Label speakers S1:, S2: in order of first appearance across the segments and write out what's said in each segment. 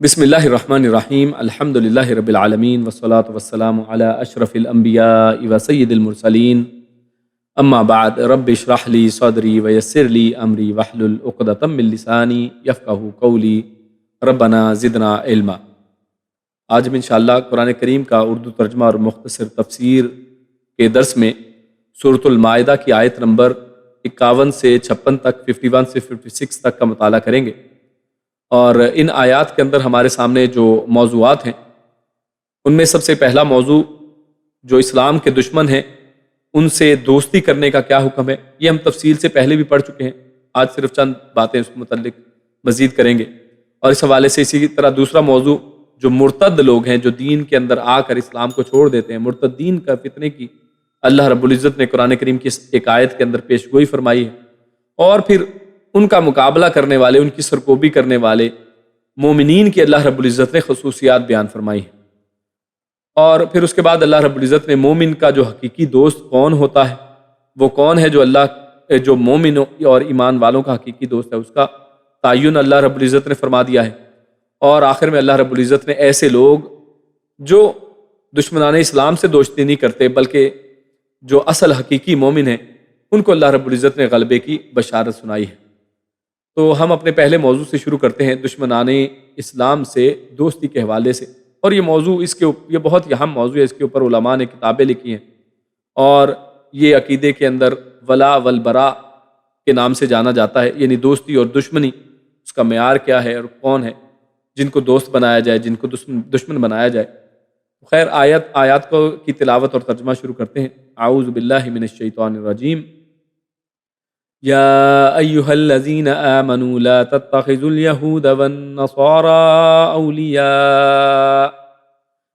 S1: بسم اللہ الرحمن الرحیم الحمد للہ رب العالمین والصلاة والسلام علی اشرف الانبیاء و سید المرسلین اما بعد رب اشرح لی صدری ویسر لی امری واحلل عقدۃ من لسانی یفقہوا قولی ربنا زدنا علما۔ آج ہم انشاءاللہ قرآن کریم کا اردو ترجمہ اور مختصر تفسیر کے درس میں سورۃ المائدہ کی آیت نمبر 51 سے 56 تک 51 سے 56 تک کا مطالعہ کریں گے، اور ان آیات کے اندر ہمارے سامنے جو موضوعات ہیں ان میں سب سے پہلا موضوع جو اسلام کے دشمن ہیں ان سے دوستی کرنے کا کیا حکم ہے، یہ ہم تفصیل سے پہلے بھی پڑھ چکے ہیں، آج صرف چند باتیں اس متعلق مزید کریں گے۔ اور اس حوالے سے اسی طرح دوسرا موضوع جو مرتد لوگ ہیں جو دین کے اندر آ کر اسلام کو چھوڑ دیتے ہیں، مرتدین کا فتنے کی اللہ رب العزت نے قرآن کریم کی ایک آیت کے اندر پیش گوئی فرمائی ہے، اور پھر ان کا مقابلہ کرنے والے، ان کی سرکوبی کرنے والے مومنین کی اللہ رب العزت نے خصوصیات بیان فرمائی ہیں، اور پھر اس کے بعد اللہ رب العزت نے مومن کا جو حقیقی دوست کون ہوتا ہے، وہ کون ہے جو مومن اور ایمان والوں کا حقیقی دوست ہے، اس کا تعین اللہ رب العزت نے فرما دیا ہے۔ اور آخر میں اللہ رب العزت نے ایسے لوگ جو دشمنان اسلام سے دوستی نہیں کرتے بلکہ جو اصل حقیقی مومن ہیں ان کو اللہ رب العزت نے غلبے کی بشارت سنائی ہے۔ تو ہم اپنے پہلے موضوع سے شروع کرتے ہیں، دشمنان اسلام سے دوستی کے حوالے سے، اور یہ موضوع یہ بہت اہم موضوع ہے، اس کے اوپر علماء نے کتابیں لکھی ہیں، اور یہ عقیدے کے اندر ولا والبراء کے نام سے جانا جاتا ہے، یعنی دوستی اور دشمنی، اس کا معیار کیا ہے اور کون ہے جن کو دوست بنایا جائے، جن کو دشمن بنایا جائے۔ خیر آیات کی تلاوت اور ترجمہ شروع کرتے ہیں۔ اعوذ باللہ من الشیطان الرجیم۔ یا ایہا الذین آمنوا لا تتخذوا اليہود والنصارى اولیاء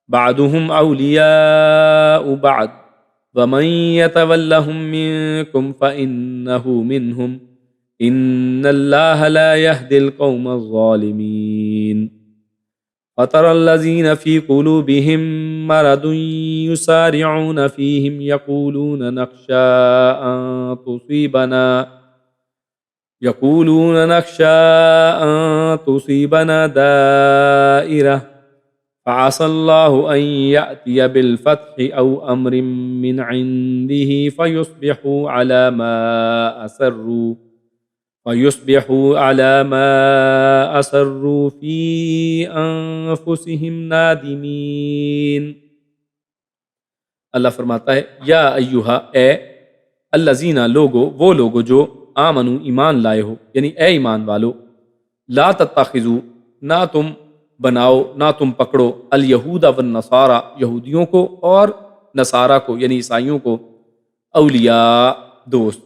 S1: بعضهم اولیاء بعض ومن يتولهم منکم فإنه منهم ان اللہ لا يهدي القوم الظالمین۔ فَتَرَى الَّذِينَ فِي قُلُوبِهِم مَّرَضٌ يُسَارِعُونَ فِيهِمْ يَقُولُونَ نَخْشَىٰ أَن تُصِيبَنَا دَائِرَةٌ فَعَسَى اللَّهُ أَن يَأْتِيَ بِالْفَتْحِ أَوْ أَمْرٍ مِّنْ عِندِهِ فَيُصْبِحُوا عَلَىٰ مَا أَسَرُّوا فِي أَنفُسِهِمْ نَادِمِينَ۔ اللہ فرماتا ہے یا ایہا، اے الذین لوگو، وہ لوگو جو آمنو ایمان لائے ہو، یعنی اے ایمان والو، لا تتخذو، نہ تم بناؤ، نہ تم پکڑو، الیہود والنصارى، یہودیوں کو اور نصارہ کو یعنی عیسائیوں کو، اولیاء، دوست۔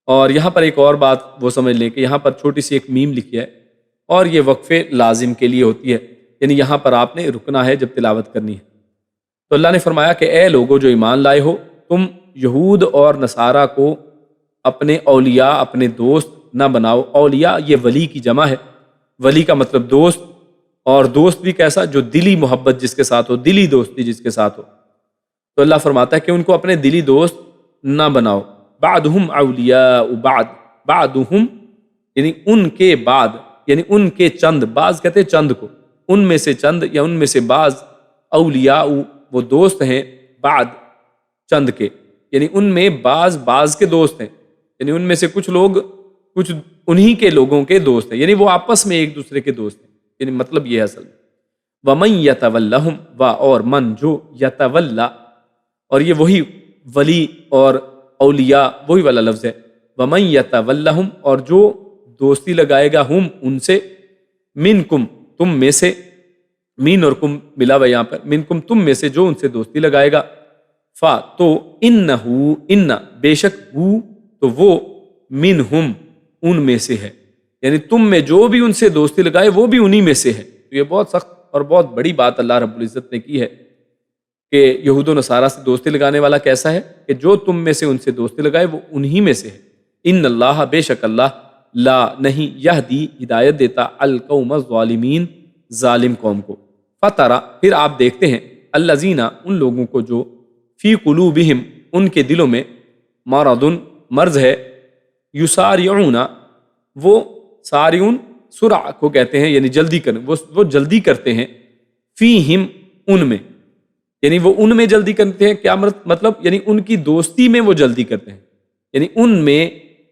S1: اور یہاں پر ایک اور بات وہ سمجھ لیں کہ یہاں پر چھوٹی سی ایک میم لکھی ہے، اور یہ وقفے لازم کے لیے ہوتی ہے، یعنی یہاں پر آپ نے رکنا ہے جب تلاوت کرنی ہے۔ تو اللہ نے فرمایا کہ اے لوگو جو ایمان لائے ہو، تم یہود اور نصارہ کو اپنے اولیاء، اپنے دوست نہ بناؤ۔ اولیاء یہ ولی کی جمع ہے، ولی کا مطلب دوست، اور دوست بھی کیسا؟ جو دلی محبت جس کے ساتھ ہو، دلی دوستی جس کے ساتھ ہو۔ تو اللہ فرماتا ہے کہ ان کو اپنے دلی دوست نہ بناؤ۔ بعضهم اولیاء بعض، بعضهم یعنی ان کے بعد، یعنی ان کے چند، بعض کہتے ہیں چند کو، ان میں سے چند یا ان میں سے بعض، اولیاء وہ دوست ہیں، بعض چند کے، یعنی ان میں بعض کے دوست ہیں، یعنی ان میں سے کچھ لوگ کچھ انہی کے لوگوں کے دوست ہیں، یعنی وہ آپس میں ایک دوسرے کے دوست ہیں، یعنی مطلب یہ ہے اصل میں۔ وَمَن يَتَوَلَّهُمْ، اور من جو، یتولا، اور یہ وہی ولی اور اولیاء وہی والا لفظ ہے، وَمَن يَتَوَلَّهُمْ، اور جو دوستی لگائے گا، ہم ان سے، منکم تم میں سے، مین اور کم ملا ہوا یہاں پر، منکم تم میں سے جو ان سے دوستی لگائے گا، فا تو انہو، ان بے شک ہو تو وہ، منہم ان میں سے ہے، یعنی تم میں جو بھی ان سے دوستی لگائے وہ بھی انہی میں سے ہے۔ تو یہ بہت سخت اور بہت بڑی بات اللہ رب العزت نے کی ہے کہ یہود و نصارہ سے دوستی لگانے والا کیسا ہے کہ جو تم میں سے ان سے دوستی لگائے وہ انہی میں سے ہے۔ ان اللہ، بے شک اللہ، لا نہیں، یہدی ہدایت دیتا، القوم الظالمین، ظالم قوم کو۔ فترا، پھر آپ دیکھتے ہیں، الذین، ان لوگوں کو جو، فی قلوبہم، ان کے دلوں میں، مرض، مرض ہے، یسارعون، وہ سارعون سرع کو کہتے ہیں یعنی جلدی کرنے، وہ جلدی کرتے ہیں فیہم ان میں، یعنی وہ ان میں جلدی کرتے ہیں، کیا مطلب یعنی ان کی دوستی میں وہ جلدی کرتے ہیں، یعنی ان میں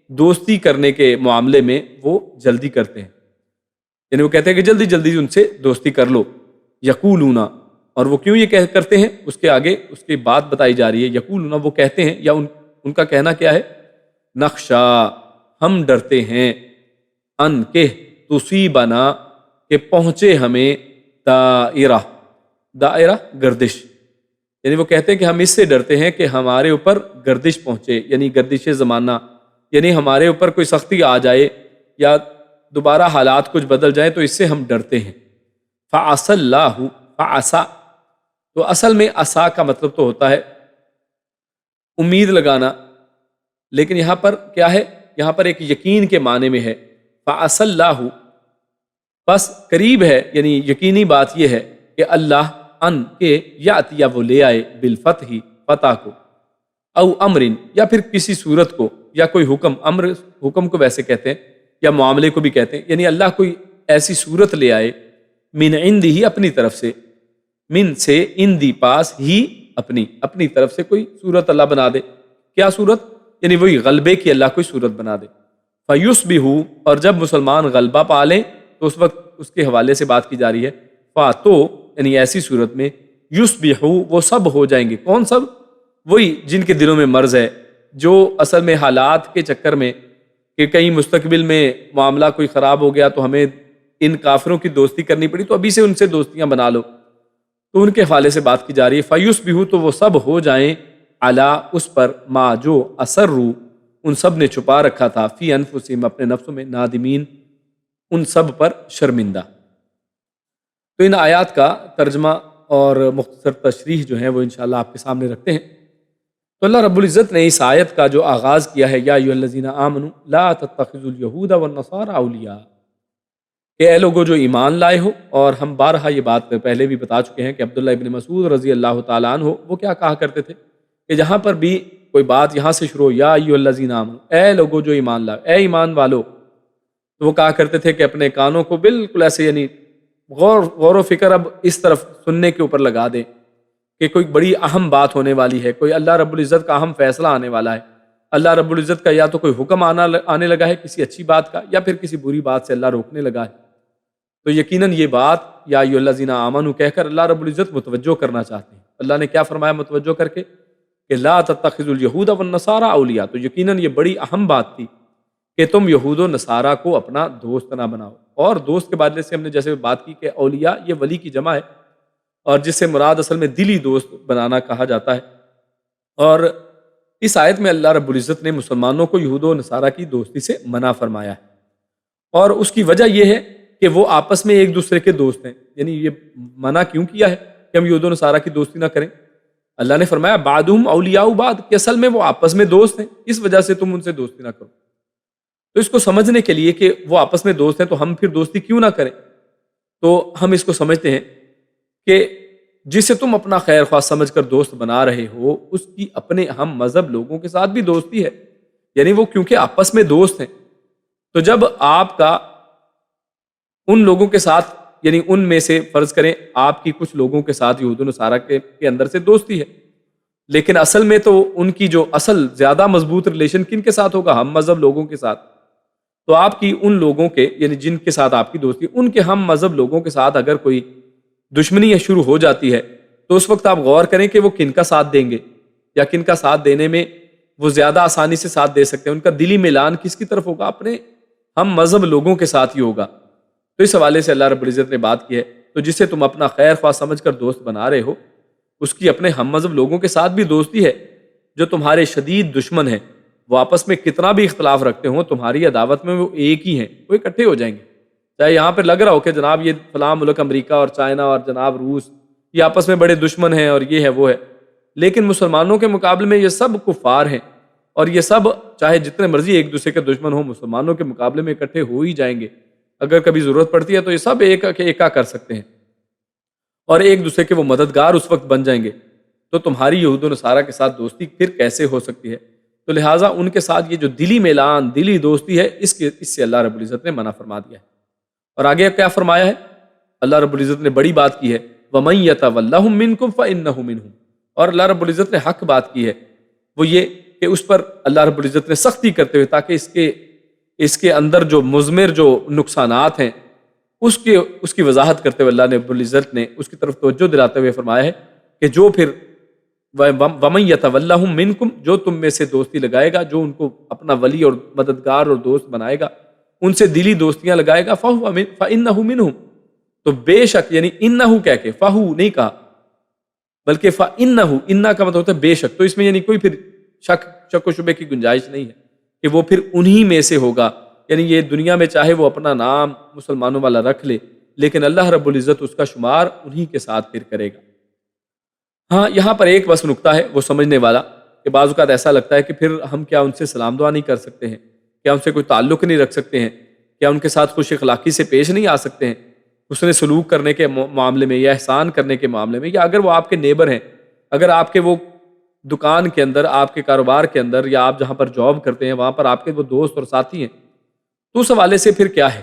S1: دوستی کرنے کے معاملے میں وہ جلدی کرتے ہیں، یعنی وہ کہتے ہیں کہ جلدی جلدی ان سے دوستی کر لو۔ یقولون، اور وہ کیوں یہ کرتے ہیں اس کے آگے اس کی بات بتائی جا رہی ہے۔ یقولون وہ کہتے ہیں، یا ان کا کہنا کیا ہے؟ نخشا ہم ڈرتے ہیں، ان کہ تصیبنا کہ پہنچے ہمیں دائرہ گردش، یعنی وہ کہتے ہیں کہ ہم اس سے ڈرتے ہیں کہ ہمارے اوپر گردش پہنچے، یعنی گردش زمانہ، یعنی ہمارے اوپر کوئی سختی آ جائے یا دوبارہ حالات کچھ بدل جائیں تو اس سے ہم ڈرتے ہیں۔ فعسى اللہ، فعسى تو اصل میں عسا کا مطلب تو ہوتا ہے امید لگانا، لیکن یہاں پر کیا ہے؟ یہاں پر ایک یقین کے معنی میں ہے۔ فعسى اللہ، بس قریب ہے، یعنی یقینی بات یہ ہے کہ اللہ ان کے یاتیا وہ لے آئے بالفتح فتح کو، او امر یا پھر کسی صورت کو، یا کوئی حکم، امر حکم کو ویسے کہتے ہیں یا معاملے کو بھی کہتے ہیں، یعنی اللہ کوئی ایسی صورت لے آئے، من عندہ ہی اپنی طرف سے، من سے اندی پاس ہی اپنی طرف سے کوئی صورت اللہ بنا دے۔ کیا صورت؟ یعنی وہی غلبے کی اللہ کوئی صورت بنا دے۔ فیصبحوا، اور جب مسلمان غلبہ پا لیں تو اس وقت اس کے حوالے سے بات کی جا رہی ہے، فاتو یعنی ایسی صورت میں یصبحوا وہ سب ہو جائیں گے۔ کون سب؟ وہی جن کے دلوں میں مرض ہے، جو اصل میں حالات کے چکر میں کہ کہیں مستقبل میں معاملہ کوئی خراب ہو گیا تو ہمیں ان کافروں کی دوستی کرنی پڑی، تو ابھی سے ان سے دوستیاں بنا لو، تو ان کے حوالے سے بات کی جا رہی ہے۔ فیصبحوا تو وہ سب ہو جائیں، علی اس پر، ما جو اسروا ان سب نے چھپا رکھا تھا، فی انفسہم اپنے نفسوں میں، نادمین ان سب پر شرمندہ۔ تو ان آیات کا ترجمہ اور مختصر تشریح جو ہے وہ انشاءاللہ آپ کے سامنے رکھتے ہیں۔ تو اللہ رب العزت نے اس آیت کا جو آغاز کیا ہے، یا ایھا الذین آمنوا لا تتخذوا اليہود والنصارى اولیاء، کہ اے لوگوں جو ایمان لائے ہو، اور ہم بارہا یہ بات پہلے بھی بتا چکے ہیں کہ عبداللہ ابن مسعود رضی اللہ تعالیٰ عنہ وہ کیا کہا کرتے تھے کہ جہاں پر بھی کوئی بات یہاں سے شروع ہو، یا ایھا الذین آمنوا، اے لوگوں جو ایمان لائے، اے ایمان والو، تو وہ کہا کرتے تھے کہ اپنے کانوں کو بالکل ایسے یعنی غور و فکر اب اس طرف سننے کے اوپر لگا دیں کہ کوئی بڑی اہم بات ہونے والی ہے، کوئی اللہ رب العزت کا اہم فیصلہ آنے والا ہے، اللہ رب العزت کا یا تو کوئی حکم آنے لگا ہے کسی اچھی بات کا، یا پھر کسی بری بات سے اللہ روکنے لگا ہے۔ تو یقیناً یہ بات یا ایھا الذین آمنوا کہہ کر اللہ رب العزت متوجہ کرنا چاہتے ہیں۔ اللہ نے کیا فرمایا متوجہ کر کے؟ کہ لا تتخذوا اليہود والنصارى اولیاء، تو یقیناً یہ بڑی اہم بات تھی کہ تم یہود و نصارہ کو اپنا دوست نہ بناؤ۔ اور دوست کے بارے سے ہم نے جیسے بات کی کہ اولیاء یہ ولی کی جمع ہے، اور جس سے مراد اصل میں دلی دوست بنانا کہا جاتا ہے۔ اور اس آیت میں اللہ رب العزت نے مسلمانوں کو یہود و نصارہ کی دوستی سے منع فرمایا ہے، اور اس کی وجہ یہ ہے کہ وہ آپس میں ایک دوسرے کے دوست ہیں۔ یعنی یہ منع کیوں کیا ہے کہ ہم یہود و نصارہ کی دوستی نہ کریں؟ اللہ نے فرمایا بعضهم اولیاء بعض، کہ اصل میں وہ آپس میں دوست ہیں، اس وجہ سے تم ان سے دوستی نہ کرو۔ تو اس کو سمجھنے کے لیے کہ وہ آپس میں دوست ہیں تو ہم پھر دوستی کیوں نہ کریں، تو ہم اس کو سمجھتے ہیں کہ جسے تم اپنا خیر خواہ سمجھ کر دوست بنا رہے ہو، اس کی اپنے ہم مذہب لوگوں کے ساتھ بھی دوستی ہے، یعنی وہ کیونکہ آپس میں دوست ہیں، تو جب آپ کا ان لوگوں کے ساتھ، یعنی ان میں سے فرض کریں آپ کی کچھ لوگوں کے ساتھ یہود و نصارہ کے اندر سے دوستی ہے، لیکن اصل میں تو ان کی جو اصل زیادہ مضبوط ریلیشن کن کے ساتھ ہوگا؟ ہم مذہب لوگوں کے ساتھ۔ تو آپ کی ان لوگوں کے، یعنی جن کے ساتھ آپ کی دوستی، ان کے ہم مذہب لوگوں کے ساتھ اگر کوئی دشمنی شروع ہو جاتی ہے تو اس وقت آپ غور کریں کہ وہ کن کا ساتھ دیں گے، یا کن کا ساتھ دینے میں وہ زیادہ آسانی سے ساتھ دے سکتے ہیں، ان کا دلی میلان کس کی طرف ہوگا؟ اپنے ہم مذہب لوگوں کے ساتھ ہی ہوگا۔ تو اس حوالے سے اللہ رب العزت نے بات کی ہے، تو جسے تم اپنا خیر خواہ سمجھ کر دوست بنا رہے ہو، اس کی اپنے ہم مذہب لوگوں کے ساتھ بھی دوستی ہے جو تمہارے شدید دشمن ہیں، وہ آپس میں کتنا بھی اختلاف رکھتے ہوں تمہاری عداوت میں وہ ایک ہی ہیں، وہ اکٹھے ہو جائیں گے۔ چاہے یہاں پہ لگ رہا ہو کہ جناب یہ فلاں ملک امریکہ اور چائنا اور جناب روس یہ آپس میں بڑے دشمن ہیں اور یہ ہے وہ ہے، لیکن مسلمانوں کے مقابلے میں یہ سب کفار ہیں، اور یہ سب چاہے جتنے مرضی ایک دوسرے کے دشمن ہوں، مسلمانوں کے مقابلے میں اکٹھے ہو ہی جائیں گے۔ اگر کبھی ضرورت پڑتی ہے تو یہ سب ایکا کر سکتے ہیں، اور ایک دوسرے کے وہ مددگار اس وقت بن جائیں گے۔ تو تمہاری یہود و نصارہ کے ساتھ دوستی پھر کیسے ہو سکتی ہے؟ تو لہٰذا ان کے ساتھ یہ جو دلی میلان، دلی دوستی ہے، اس سے اللہ رب العزت نے منع فرما دیا ہے۔ اور آگے کیا فرمایا ہے؟ اللہ رب العزت نے بڑی بات کی ہے، وَمَن يَتَوَلَّهُم مِّنكُمْ فَإِنَّهُ مِنْهُمْ، اور اللہ رب العزت نے حق بات کی ہے، وہ یہ کہ اس پر اللہ رب العزت نے سختی کرتے ہوئے تاکہ اس کے اندر جو مضمر جو نقصانات ہیں اس کی وضاحت کرتے ہوئے اللہ رب العزت نے اس کی طرف توجہ دلاتے ہوئے فرمایا ہے کہ جو پھر وَمَن يَتَوَلَّهُم مِّنكُمْ، جو تم میں سے دوستی لگائے گا، جو ان کو اپنا ولی اور مددگار اور دوست بنائے گا، ان سے دلی دوستیاں لگائے گا، فَإِنَّهُ مِنْهُمْ، تو بے شک، یعنی انہو کہہ کے فہو نہیں کہا بلکہ فَإِنَّهُ، انہ کا مطلب ہوتا ہے بے شک، تو اس میں یعنی کوئی پھر شک و شبے کی گنجائش نہیں ہے کہ وہ پھر انہی میں سے ہوگا، یعنی یہ دنیا میں چاہے وہ اپنا نام مسلمانوں والا رکھ لے لیکن اللہ رب العزت اس کا شمار انہی کے ساتھ پھر کرے گا۔ ہاں یہاں پر ایک بس نکتہ ہے وہ سمجھنے والا کہ بعض اوقات ایسا لگتا ہے کہ پھر ہم کیا ان سے سلام دعا نہیں کر سکتے ہیں، کیا ان سے کوئی تعلق نہیں رکھ سکتے ہیں، کیا ان کے ساتھ خوش اخلاقی سے پیش نہیں آ سکتے ہیں، حسن سلوک کرنے کے معاملے میں یا احسان کرنے کے معاملے میں، یا اگر وہ آپ کے نیبر ہیں، اگر آپ کے وہ دکان کے اندر، آپ کے کاروبار کے اندر، یا آپ جہاں پر جاب کرتے ہیں وہاں پر آپ کے وہ دوست اور ساتھی ہیں، تو اس حوالے سے پھر کیا ہے؟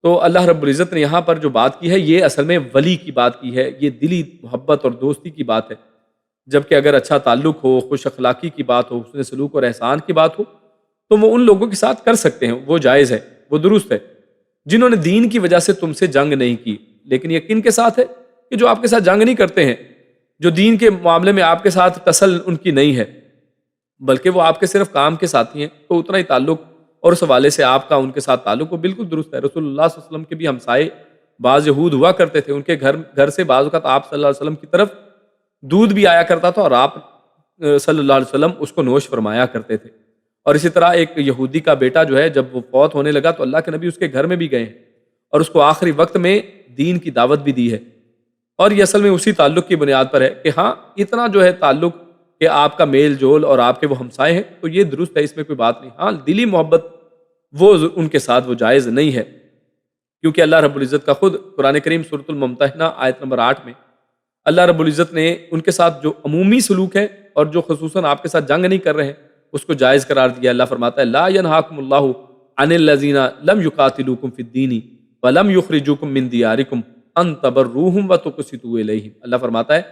S1: تو اللہ رب العزت نے یہاں پر جو بات کی ہے یہ اصل میں ولی کی بات کی ہے، یہ دلی محبت اور دوستی کی بات ہے، جبکہ اگر اچھا تعلق ہو، خوش اخلاقی کی بات ہو، حسن سلوک اور احسان کی بات ہو تو وہ ان لوگوں کے ساتھ کر سکتے ہیں، وہ جائز ہے، وہ درست ہے، جنہوں نے دین کی وجہ سے تم سے جنگ نہیں کی۔ لیکن یہ کن کے ساتھ ہے؟ کہ جو آپ کے ساتھ جنگ نہیں کرتے ہیں، جو دین کے معاملے میں آپ کے ساتھ تصل ان کی نہیں ہے بلکہ وہ آپ کے صرف کام کے ساتھی ہیں، تو اتنا ہی تعلق اور اس حوالے سے آپ کا ان کے ساتھ تعلق وہ بالکل درست ہے۔ رسول اللہ صلی اللہ علیہ وسلم کے بھی ہمسائے بعض یہود ہوا کرتے تھے، ان کے گھر سے بعض اوقات آپ صلی اللہ علیہ وسلم کی طرف دودھ بھی آیا کرتا تھا اور آپ صلی اللہ علیہ وسلم اس کو نوش فرمایا کرتے تھے۔ اور اسی طرح ایک یہودی کا بیٹا جو ہے جب وہ فوت ہونے لگا تو اللہ کے نبی اس کے گھر میں بھی گئے ہیں اور اس کو آخری وقت میں دین کی دعوت بھی دی ہے، اور یہ اصل میں اسی تعلق کی بنیاد پر ہے کہ ہاں اتنا جو ہے تعلق کہ آپ کا میل جول اور آپ کے وہ ہمسائے ہیں تو یہ درست ہے، اس میں کوئی بات نہیں۔ ہاں دلی محبت وہ ان کے ساتھ وہ جائز نہیں ہے، کیونکہ اللہ رب العزت کا خود قرآن کریم سورۃ الممتحنہ آیت نمبر 8 میں اللہ رب العزت نے ان کے ساتھ جو عمومی سلوک ہے اور جو خصوصاً آپ کے ساتھ جنگ نہیں کر رہے ہیں اس کو جائز قرار دیا۔ اللہ فرماتا ہے لا ینہاکم اللہ عن الذین لم یقاتلوکم فی الدین ولم یخرجوکم من دیارکم ان تبروہم وتقسطوا الیہم۔ اللہ فرماتا ہے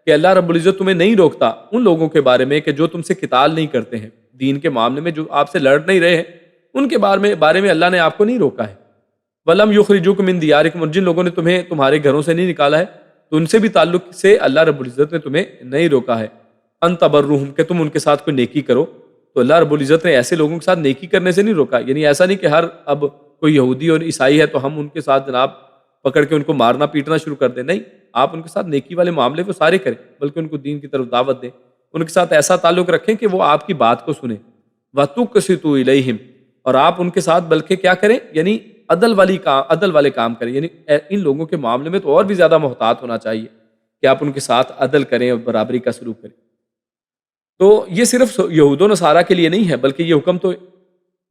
S1: کہ اللہ رب العزت تمہیں نہیں روکتا ان لوگوں کے بارے میں کہ جو تم سے قتال نہیں کرتے ہیں، دین کے معاملے میں جو آپ سے لڑ نہیں رہے ہیں، ان کے بارے میں اللہ نے آپ کو نہیں روکا ہے۔ ولم یخرجوکم من دیارکم، اور جن لوگوں نے تمہیں تمہارے گھروں سے نہیں نکالا ہے تو ان سے بھی تعلق سے اللہ رب العزت نے تمہیں نہیں روکا ہے۔ ان تبرہم، کہ تم ان کے ساتھ کوئی نیکی کرو، تو اللہ رب العزت نے ایسے لوگوں کے ساتھ نیکی کرنے سے نہیں روکا، یعنی ایسا نہیں کہ ہر اب کوئی یہودی اور عیسائی ہے تو ہم ان کے ساتھ جناب پکڑ کے ان کو مارنا پیٹنا شروع کر دیں، نہیں، آپ ان کے ساتھ نیکی والے معاملے وہ سارے کریں، بلکہ ان کو دین کی طرف دعوت دیں، ان کے ساتھ ایسا تعلق رکھیں کہ وہ آپ کی بات کو سنیں۔ وَتُقْسِطُوا إِلَيْهِمْ، اور آپ ان کے ساتھ بلکہ کیا کریں، یعنی عدل والے کام کریں، یعنی ان لوگوں کے معاملے میں تو اور بھی زیادہ محتاط ہونا چاہیے کہ آپ ان کے ساتھ عدل کریں اور برابری کا سلوک کریں۔ تو یہ صرف یہود و نصارہ کے لیے نہیں ہے بلکہ یہ حکم تو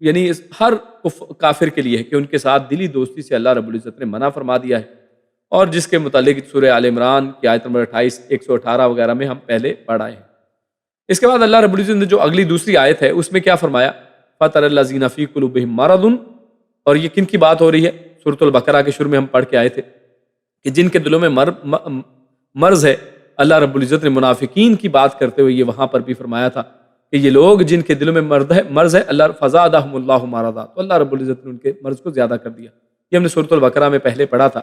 S1: یعنی ہر کافر کے لیے ہے کہ ان کے ساتھ دلی دوستی سے اللہ رب العزت نے منع فرما دیا ہے، اور جس کے متعلق سورہ آل عمران کی آیت نمبر 28، 118 وغیرہ میں ہم پہلے پڑھ آئے ہیں۔ اس کے بعد اللہ رب العزت نے جو اگلی دوسری آیت ہے اس میں کیا فرمایا؟ فَتَرَى الَّذِينَ فِي قُلُوبِهِم مَرَضٌ، اور یہ کن کی بات ہو رہی ہے؟ سورۃ البقرہ کے شروع میں ہم پڑھ کے آئے تھے کہ جن کے دلوں میں مرض ہے، اللہ رب العزت نے منافقین کی بات کرتے ہوئے یہ وہاں پر بھی فرمایا تھا کہ یہ لوگ جن کے دلوں میں مرض ہے، اللہ فزادہم اللہ مرضا، تو اللہ رب العزت نے ان کے مرض کو زیادہ کر دیا۔ یہ ہم نے سورۃ البقرہ میں پہلے پڑھا تھا۔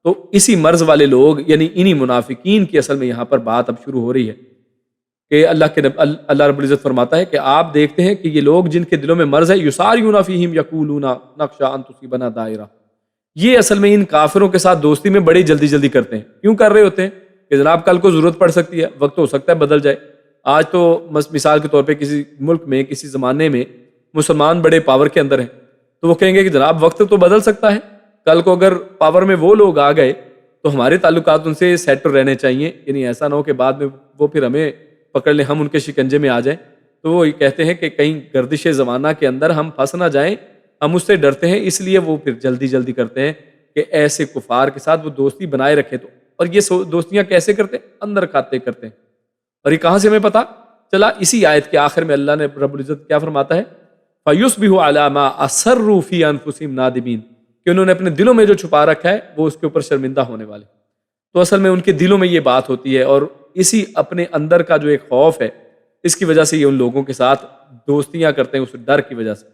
S1: تو اسی مرض والے لوگ یعنی انہی منافقین کی اصل میں یہاں پر بات اب شروع ہو رہی ہے کہ اللہ رب العزت فرماتا ہے کہ آپ دیکھتے ہیں کہ یہ لوگ جن کے دلوں میں مرض ہے، یسارعون فیہم یقولون نخشی ان تصیبنا دائرہ، یہ اصل میں ان کافروں کے ساتھ دوستی میں بڑی جلدی کرتے ہیں۔ کیوں کر رہے ہوتے ہیں؟ کہ جناب کل کو ضرورت پڑ سکتی ہے، وقت ہو سکتا ہے بدل جائے۔ آج تو مثال کے طور پہ کسی ملک میں کسی زمانے میں مسلمان بڑے پاور کے اندر ہیں تو وہ کہیں گے کہ جناب وقت تو بدل سکتا ہے، کل کو اگر پاور میں وہ لوگ آ گئے تو ہمارے تعلقات ان سے سیٹ رہنے چاہیے، یعنی ایسا نہ ہو کہ بعد میں وہ پھر ہمیں پکڑ لیں، ہم ان کے شکنجے میں آ جائیں۔ تو وہ کہتے ہیں کہ کہیں گردش زمانہ کے اندر ہم پھنس نہ جائیں، ہم اس سے ڈرتے ہیں، اس لیے وہ پھر جلدی کرتے ہیں کہ ایسے کفار کے ساتھ وہ دوستی بنائے رکھے۔ تو اور یہ دوستیاں کیسے کرتے ہیں؟ اندر کھاتے کرتے ہیں۔ اور یہ کہاں سے ہمیں پتا چلا؟ اسی آیت کے آخر میں اللہ نے رب العزت کیا فرماتا ہے؟ فَيُصْبِحُ عَلَىٰ مَا أَسَرُّوا فِي أَنفُسِهِمْ نَادِمِينَ، کہ انہوں نے اپنے دلوں میں جو چھپا رکھا ہے وہ اس کے اوپر شرمندہ ہونے والے۔ تو اصل میں ان کے دلوں میں یہ بات ہوتی ہے، اور اسی اپنے اندر کا جو ایک خوف ہے اس کی وجہ سے یہ ان لوگوں کے ساتھ دوستیاں کرتے ہیں، اس ڈر کی وجہ سے۔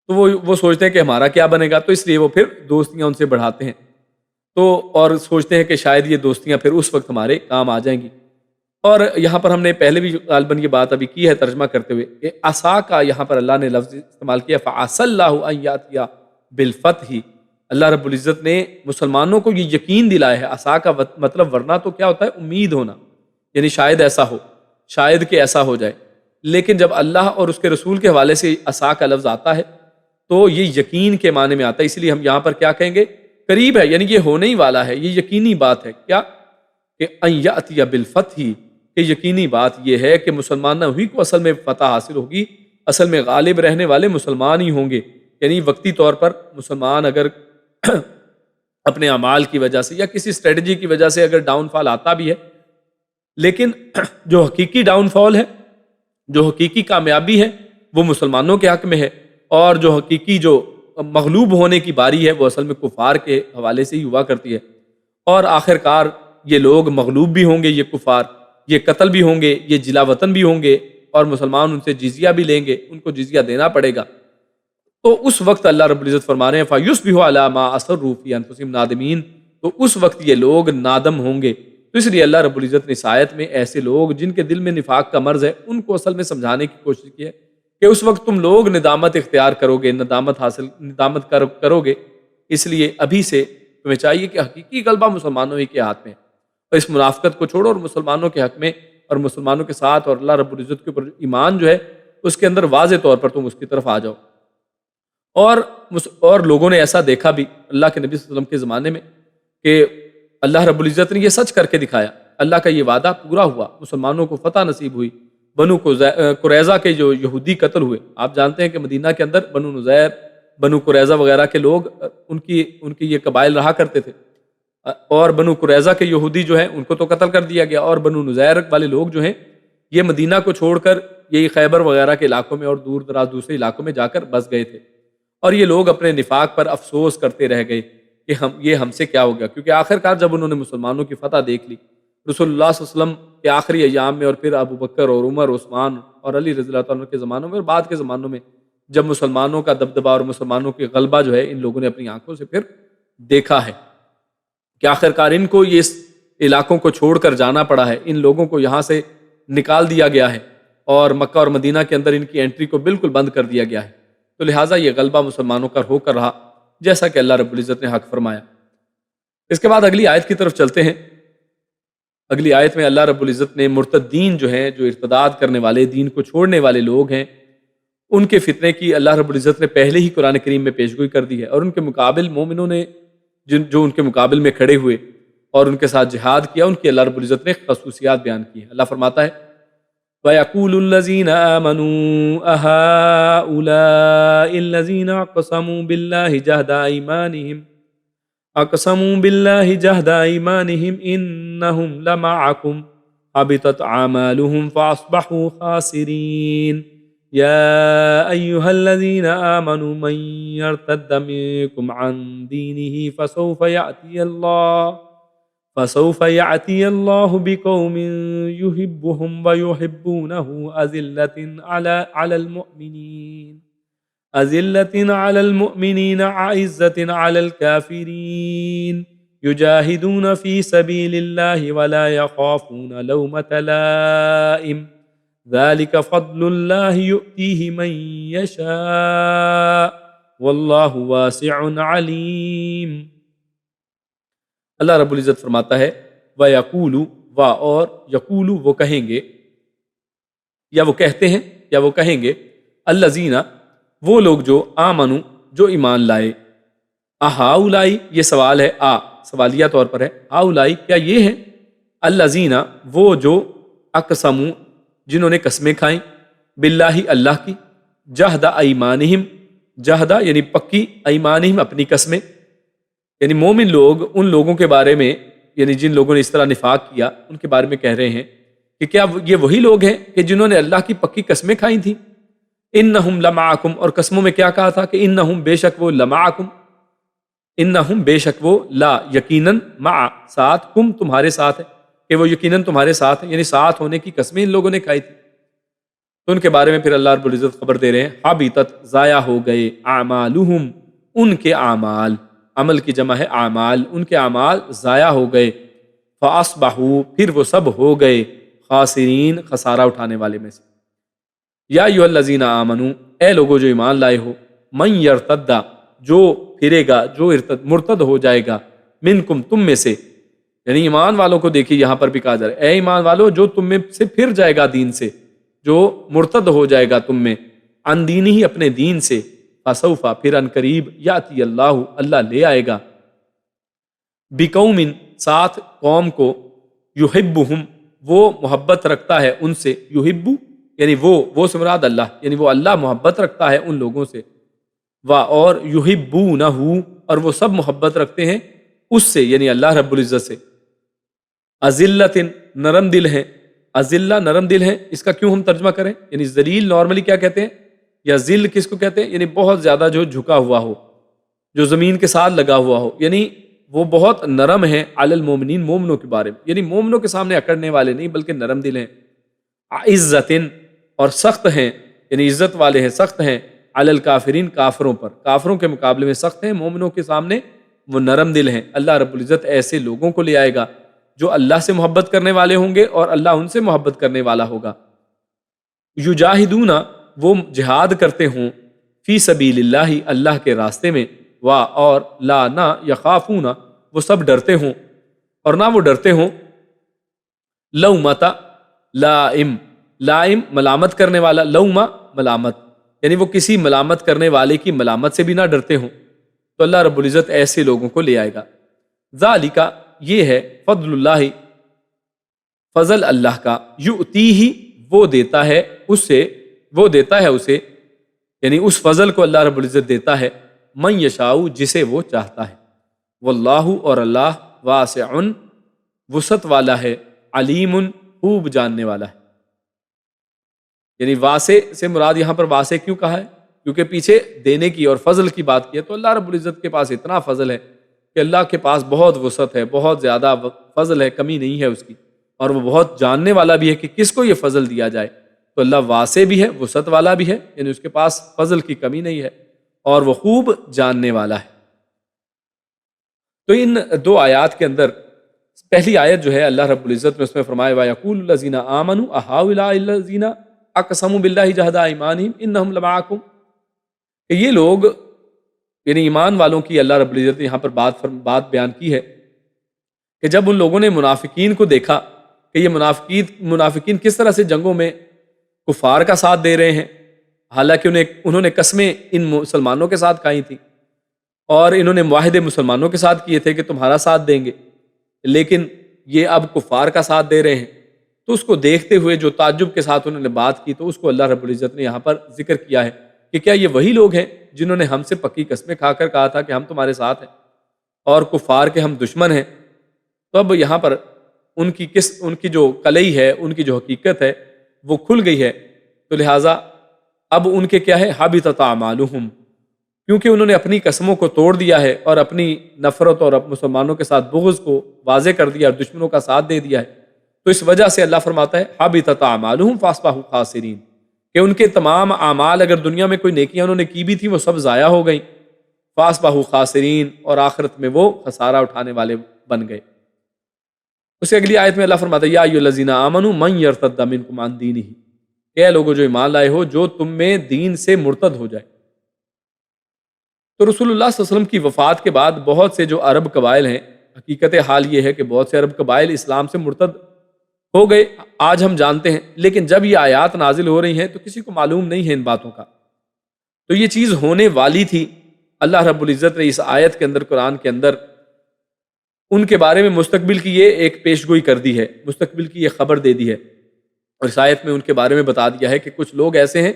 S1: تو وہ سوچتے ہیں کہ ہمارا کیا بنے گا، تو اس لیے وہ پھر دوستیاں ان سے بڑھاتے ہیں، تو اور سوچتے ہیں کہ شاید یہ دوستیاں پھر اس وقت ہمارے کام آ جائیں گی۔ اور یہاں پر ہم نے پہلے بھی غالباً یہ بات ابھی کی ہے ترجمہ کرتے ہوئے کہ عصا کا یہاں پر اللہ نے لفظ استعمال کیا، فَعَسَى اللَّهُ أَن يَأْتِيَ بِالْفَتْحِ۔ اللہ رب العزت نے مسلمانوں کو یہ یقین دلایا ہے۔ عصا کا مطلب ورنہ تو کیا ہوتا ہے، امید ہونا، یعنی شاید ایسا ہو، شاید کہ ایسا ہو جائے، لیکن جب اللہ اور اس کے رسول کے حوالے سے عصا کا لفظ آتا ہے تو یہ یقین کے معنی میں آتا ہے، اس لیے ہم یہاں پر کیا کہیں گے، قریب ہے، یعنی یہ ہونے ہی والا ہے، یہ یقینی بات ہے۔ کیا کہ ان یأتی بالفتح، کہ یقینی بات یہ ہے کہ مسلمانوں ہی کو اصل میں فتح حاصل ہوگی، اصل میں غالب رہنے والے مسلمان ہی ہوں گے۔ یعنی وقتی طور پر مسلمان اگر اپنے اعمال کی وجہ سے یا کسی اسٹریٹجی کی وجہ سے اگر ڈاؤن فال آتا بھی ہے، لیکن جو حقیقی ڈاؤن فال ہے، جو حقیقی کامیابی ہے، وہ مسلمانوں کے حق میں ہے، اور جو حقیقی جو مغلوب ہونے کی باری ہے وہ اصل میں کفار کے حوالے سے ہی ہوا کرتی ہے۔ اور آخر کار یہ لوگ مغلوب بھی ہوں گے، یہ کفار، یہ قتل بھی ہوں گے، یہ جلا وطن بھی ہوں گے، اور مسلمان ان سے جزیہ بھی لیں گے، ان کو جزیہ دینا پڑے گا۔ تو اس وقت اللہ رب العزت فرما رہے ہیں فَيُصْبِحُوا عَلَىٰ مَا أَصَرُّوا فِي أَنفُسِهِمْ نَادِمِينَ، تو اس وقت یہ لوگ نادم ہوں گے۔ تو اس لیے اللہ رب العزت نے اس آیت میں ایسے لوگ جن کے دل میں نفاق کا مرض ہے ان کو اصل میں سمجھانے کی کوشش کی ہے کہ اس وقت تم لوگ ندامت اختیار کرو گے، ندامت کرو گے، اس لیے ابھی سے تمہیں چاہیے کہ حقیقی غلبہ مسلمانوں ہی کے ہاتھ میں ہے، اور اس منافقت کو چھوڑو اور مسلمانوں کے حق میں اور مسلمانوں کے ساتھ اور اللہ رب العزت کے اوپر ایمان جو ہے اس کے اندر واضح طور پر تم اس کی طرف آ جاؤ۔ اور لوگوں نے ایسا دیکھا بھی اللہ کے نبی صلی اللہ علیہ وسلم کے زمانے میں کہ اللہ رب العزت نے یہ سچ کر کے دکھایا، اللہ کا یہ وعدہ پورا ہوا، مسلمانوں کو فتح نصیب ہوئی۔ بنو قریظہ کے جو یہودی قتل ہوئے، آپ جانتے ہیں کہ مدینہ کے اندر بنو نذیر، بنو قریظہ وغیرہ کے لوگ ان کی یہ قبائل رہا کرتے تھے، اور بنو قریظہ کے یہودی جو ہیں ان کو تو قتل کر دیا گیا، اور بنو نذیر والے لوگ جو ہیں یہ مدینہ کو چھوڑ کر یہی خیبر وغیرہ کے علاقوں میں اور دور دراز دوسرے علاقوں میں جا کر بس گئے تھے، اور یہ لوگ اپنے نفاق پر افسوس کرتے رہ گئے کہ ہم سے کیا ہو گیا، کیونکہ آخر کار جب انہوں نے مسلمانوں کی فتح دیکھ لی رسول اللہ صلی اللہ علیہ وسلم کے آخری ایام میں، اور پھر ابو بکر اور عمر، عثمان اور علی رضی اللہ عنہ کے زمانوں میں اور بعد کے زمانوں میں جب مسلمانوں کا دبدبہ اور مسلمانوں کی غلبہ جو ہے ان لوگوں نے اپنی آنکھوں سے پھر دیکھا ہے کہ آخر کار ان کو یہ اس علاقوں کو چھوڑ کر جانا پڑا ہے، ان لوگوں کو یہاں سے نکال دیا گیا ہے، اور مکہ اور مدینہ کے اندر ان کی انٹری کو بالکل بند کر دیا گیا ہے، تو لہٰذا یہ غلبہ مسلمانوں کا ہو کر رہا جیسا کہ اللہ رب العزت نے حق فرمایا۔ اس کے بعد اگلی آیت کی طرف چلتے ہیں۔ اگلی آیت میں اللہ رب العزت نے مرتدین جو ہیں، جو ارتداد کرنے والے، دین کو چھوڑنے والے لوگ ہیں، ان کے فتنے کی اللہ رب العزت نے پہلے ہی قرآن کریم میں پیشگوئی کر دی ہے، اور ان کے مقابل مومنوں نے جو ان کے مقابل میں کھڑے ہوئے اور ان کے ساتھ جہاد کیا، ان کی اللہ رب العزت نے خصوصیات بیان کی ہیں۔ اللہ فرماتا ہے وَيَقُولُ الَّذِينَ آمَنُوا أَهَٰؤُلَاءِ الَّذِينَ أَقْسَمُوا بِاللَّهِ جَهْدَ أَيْمَانِهِمْ إِنَّهُمْ لَمَعَكُمْ حَبِطَتْ أَعْمَالُهُمْ فَأَصْبَحُوا خَاسِرِينَ يَا أَيُّهَا الَّذِينَ آمَنُوا مَن يَرْتَدَّ مِنكُمْ عَن دِينِهِ فسوف يأتي الله بقوم يحبهم ويحبونه أذلة على المؤمنين أعزة على الكافرين يجاهدون في سبيل الله ولا يخافون لومة لائم ذلك فضل الله يؤتيه من يشاء والله واسع عليم۔ اللہ رب العزت فرماتا ہے وَيَقُولُ اور یقول وہ کہیں گے، یا وہ کہتے ہیں، یا وہ کہیں گے الذین وہ لوگ جو آمنو جو ایمان لائے، اہؤلائی یہ سوال ہے، سوالیہ طور پر ہے، ہؤلائی کیا یہ ہیں، الذین وہ جو اقسموا جنہوں نے قسمیں کھائیں، باللہ اللہ کی، جہد ایمانہم جہدہ یعنی پکی، ایمانہم اپنی قسمیں، یعنی مومن لوگ ان لوگوں کے بارے میں، یعنی جن لوگوں نے اس طرح نفاق کیا ان کے بارے میں کہہ رہے ہیں کہ کیا یہ وہی لوگ ہیں کہ جنہوں نے اللہ کی پکی قسمیں کھائی تھیں، انہم لمعکم، اور قسموں میں کیا کہا تھا کہ انہم بے شک وہ لمعکم انہم بے شک وہ، لا یقیناً، مع ساتھ، کم تمہارے ساتھ ہے، کہ وہ یقیناً تمہارے ساتھ ہے، یعنی ساتھ ہونے کی قسمیں ان لوگوں نے کھائی تھی۔ تو ان کے بارے میں پھر اللہ رب العزت خبر دے رہے ہیں، حبطت، ضائع ہو گئے، اعمالہم، ان کے اعمال، عمل کی جمع ہے اعمال، ان کے اعمال ضائع ہو گئے، فاصبحوا، پھر وہ سب ہو گئے، خاسرین، خسارہ اٹھانے والے میں سے۔ یا ایھا الذین آمنو، اے لوگو جو ایمان لائے ہو، من یرتد، جو پھرے گا، جو مرتد ہو جائے گا، منکم، تم میں سے، یعنی ایمان والوں کو دیکھیے یہاں پر بھی کہا جا رہا ہے، اے ایمان والو جو تم میں سے پھر جائے گا دین سے، جو مرتد ہو جائے گا تم میں، عن دین ہی، اپنے دین سے، فسوف، پھر ان قریب، یاتی اللہ، اللہ لے آئے گا، بقوم، ساتھ قوم کو، یحبہم، وہ محبت رکھتا ہے ان سے، یحب یعنی وہ سے مراد اللہ، یعنی وہ اللہ محبت رکھتا ہے ان لوگوں سے، اور یحبونہ، اور وہ سب محبت رکھتے ہیں اس سے، یعنی اللہ رب العزت سے، اذلۃ، نرم دل ہیں، اذلہ نرم دل ہیں، اس کا کیوں ہم ترجمہ کریں، یعنی ذلیل نارملی کیا کہتے ہیں، یا ذل کس کو کہتے ہیں، یعنی بہت زیادہ جو جھکا ہوا ہو، جو زمین کے ساتھ لگا ہوا ہو، یعنی وہ بہت نرم ہیں، علی المومنین، مومنوں کے بارے میں، یعنی مومنوں کے سامنے اکڑنے والے نہیں بلکہ نرم دل ہیں، عزت، اور سخت ہیں، یعنی عزت والے ہیں، سخت ہیں، علی الکافرین، کافروں پر، کافروں کے مقابلے میں سخت ہیں، مومنوں کے سامنے وہ نرم دل ہیں۔ اللہ رب العزت ایسے لوگوں کو لے آئے گا جو اللہ سے محبت کرنے والے ہوں گے اور اللہ ان سے محبت کرنے والا ہوگا، یجاہدون، وہ جہاد کرتے ہوں، فی سبیل اللہ، اللہ کے راستے میں، اور لا، نہ، یخافون، وہ سب ڈرتے ہوں، اور نہ وہ ڈرتے ہوں، لومۃ لائم، لائم ملامت کرنے والا، لومہ ملامت، یعنی وہ کسی ملامت کرنے والے کی ملامت سے بھی نہ ڈرتے ہوں، تو اللہ رب العزت ایسے لوگوں کو لے آئے گا۔ ذالک، یہ ہے، فضل اللہ، فضل اللہ کا، یؤتیہ، وہ دیتا ہے اسے، یعنی اس فضل کو اللہ رب العزت دیتا ہے، من یشاء، جسے وہ چاہتا ہے، واللہ، اور اللہ، واسع، وسعت والا ہے، علیم، خوب جاننے والا ہے۔ یعنی واسع سے مراد یہاں پر واسع کیوں کہا ہے؟ کیونکہ پیچھے دینے کی اور فضل کی بات کی ہے، تو اللہ رب العزت کے پاس اتنا فضل ہے کہ اللہ کے پاس بہت وسعت ہے، بہت زیادہ فضل ہے، کمی نہیں ہے اس کی، اور وہ بہت جاننے والا بھی ہے کہ کس کو یہ فضل دیا جائے، تو اللہ واسع بھی ہے، وسعت والا بھی ہے، یعنی اس کے پاس فضل کی کمی نہیں ہے، اور وہ خوب جاننے والا ہے۔ تو ان دو آیات کے اندر پہلی آیت جو ہے اللہ رب العزت نے اس میں فرمایا، وَيَقُولُ الَّذِينَ آمَنُوا أَهَٰؤُلَاءِ الَّذِينَ أَقْسَمُوا بِاللَّهِ جَهْدَ أَيْمَانِهِمْ إِنَّهُمْ لَمَعَكُمْ، کہ یہ لوگ، یعنی ایمان والوں کی اللہ رب العزت نے یہاں پر بات بیان کی ہے کہ جب ان لوگوں نے منافقین کو دیکھا کہ یہ منافقین کس طرح سے جنگوں میں کفار کا ساتھ دے رہے ہیں، حالانکہ انہوں نے قسمیں ان مسلمانوں کے ساتھ کھائی تھیں، اور انہوں نے معاہدے مسلمانوں کے ساتھ کیے تھے کہ تمہارا ساتھ دیں گے، لیکن یہ اب کفار کا ساتھ دے رہے ہیں، تو اس کو دیکھتے ہوئے جو تعجب کے ساتھ انہوں نے بات کی، تو اس کو اللہ رب العزت نے یہاں پر ذکر کیا ہے کہ کیا یہ وہی لوگ ہیں جنہوں نے ہم سے پکی قسمیں کھا کر کہا تھا کہ ہم تمہارے ساتھ ہیں اور کفار کے ہم دشمن ہیں؟ تو اب یہاں پر ان کی جو کلئی ہے، ان کی جو حقیقت ہے وہ کھل گئی ہے، تو لہٰذا اب ان کے کیا ہے، حبطت اعمالہم، کیونکہ انہوں نے اپنی قسموں کو توڑ دیا ہے اور اپنی نفرت اور مسلمانوں کے ساتھ بغض کو واضح کر دیا اور دشمنوں کا ساتھ دے دیا ہے، تو اس وجہ سے اللہ فرماتا ہے حبطت اعمالہم فاصبحوا خاسرین، کہ ان کے تمام اعمال، اگر دنیا میں کوئی نیکیاں انہوں نے کی بھی تھیں، وہ سب ضائع ہو گئیں، فاصبحوا خاسرین، اور آخرت میں وہ خسارہ اٹھانے والے بن گئے۔ اس سے اگلی آیت میں اللہ فرماتا ہے، یا ایھا الذین آمنوا من یرتد منکم عن دینہ، اے لوگوں جو ایمان لائے ہو جو تم میں دین سے مرتد ہو جائے۔ تو رسول اللہ صلی اللہ علیہ وسلم کی وفات کے بعد بہت سے جو عرب قبائل ہیں، حقیقت حال یہ ہے کہ بہت سے عرب قبائل اسلام سے مرتد ہو گئے، آج ہم جانتے ہیں، لیکن جب یہ آیات نازل ہو رہی ہیں تو کسی کو معلوم نہیں ہے ان باتوں کا، تو یہ چیز ہونے والی تھی۔ اللہ رب العزت نے اس آیت کے اندر، قرآن کے اندر، ان کے بارے میں مستقبل کی یہ ایک پیشگوئی کر دی ہے، مستقبل کی یہ خبر دے دی ہے، اور اس آیت میں ان کے بارے میں بتا دیا ہے کہ کچھ لوگ ایسے ہیں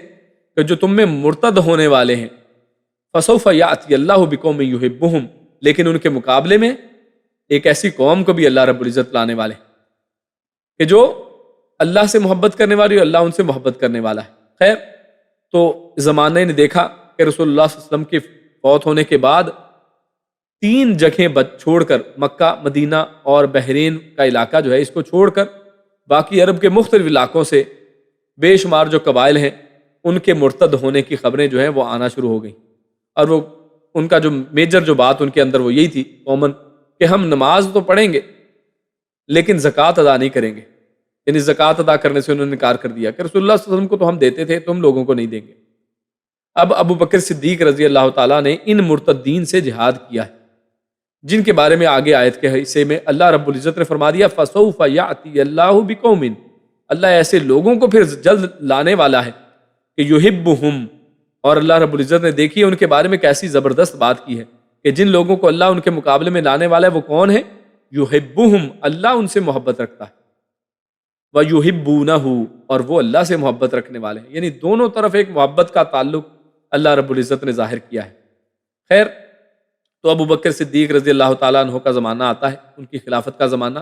S1: کہ جو تم میں مرتد ہونے والے ہیں، فسوف یأتی اللہ بقوم یحبہم، لیکن ان کے مقابلے میں ایک ایسی قوم کو بھی اللہ رب العزت لانے والے ہیں کہ جو اللہ سے محبت کرنے والی، اور اللہ ان سے محبت کرنے والا ہے۔ خیر، تو زمانے نے دیکھا کہ رسول اللہ صلی اللہ علیہ وسلم کے فوت ہونے کے بعد 3 جگہیں چھوڑ کر، مکہ، مدینہ اور بحرین کا علاقہ جو ہے اس کو چھوڑ کر باقی عرب کے مختلف علاقوں سے بے شمار جو قبائل ہیں ان کے مرتد ہونے کی خبریں جو ہیں وہ آنا شروع ہو گئیں، اور وہ ان کا جو میجر جو بات ان کے اندر وہ یہی تھی قومن کہ ہم نماز تو پڑھیں گے لیکن زکوٰۃ ادا نہیں کریں گے، یعنی زکوٰۃ ادا کرنے سے انہوں نے انکار کر دیا کہ رسول اللہ صلی اللہ علیہ وسلم کو تو ہم دیتے تھے، تم لوگوں کو نہیں دیں گے۔ اب ابو بکر صدیق رضی اللہ تعالیٰ نے ان مرتدین سے جہاد کیا ہے، جن کے بارے میں آگے آیت کے حصے میں اللہ رب العزت نے فرما دیا فَسَوْفَ يَأْتِيَ اللَّهُ بِقَوْمٍ، اللہ ایسے لوگوں کو پھر جلد لانے والا ہے کہ يُحِبُّهُمْ، اور اللہ رب العزت نے دیکھی ان کے بارے میں کیسی زبردست بات کی ہے کہ جن لوگوں کو اللہ ان کے مقابلے میں لانے والا ہے وہ کون ہے؟ يُحِبُّهُمْ، اللہ ان سے محبت رکھتا ہے، وَيُحِبُّونَهُ، اور وہ اللہ سے محبت رکھنے والے ہیں، یعنی دونوں طرف ایک محبت کا تعلق اللہ رب العزت نے ظاہر کیا ہے۔ خیر، تو ابو بکر صدیق رضی اللہ تعالیٰ عنہ کا زمانہ آتا ہے، ان کی خلافت کا زمانہ،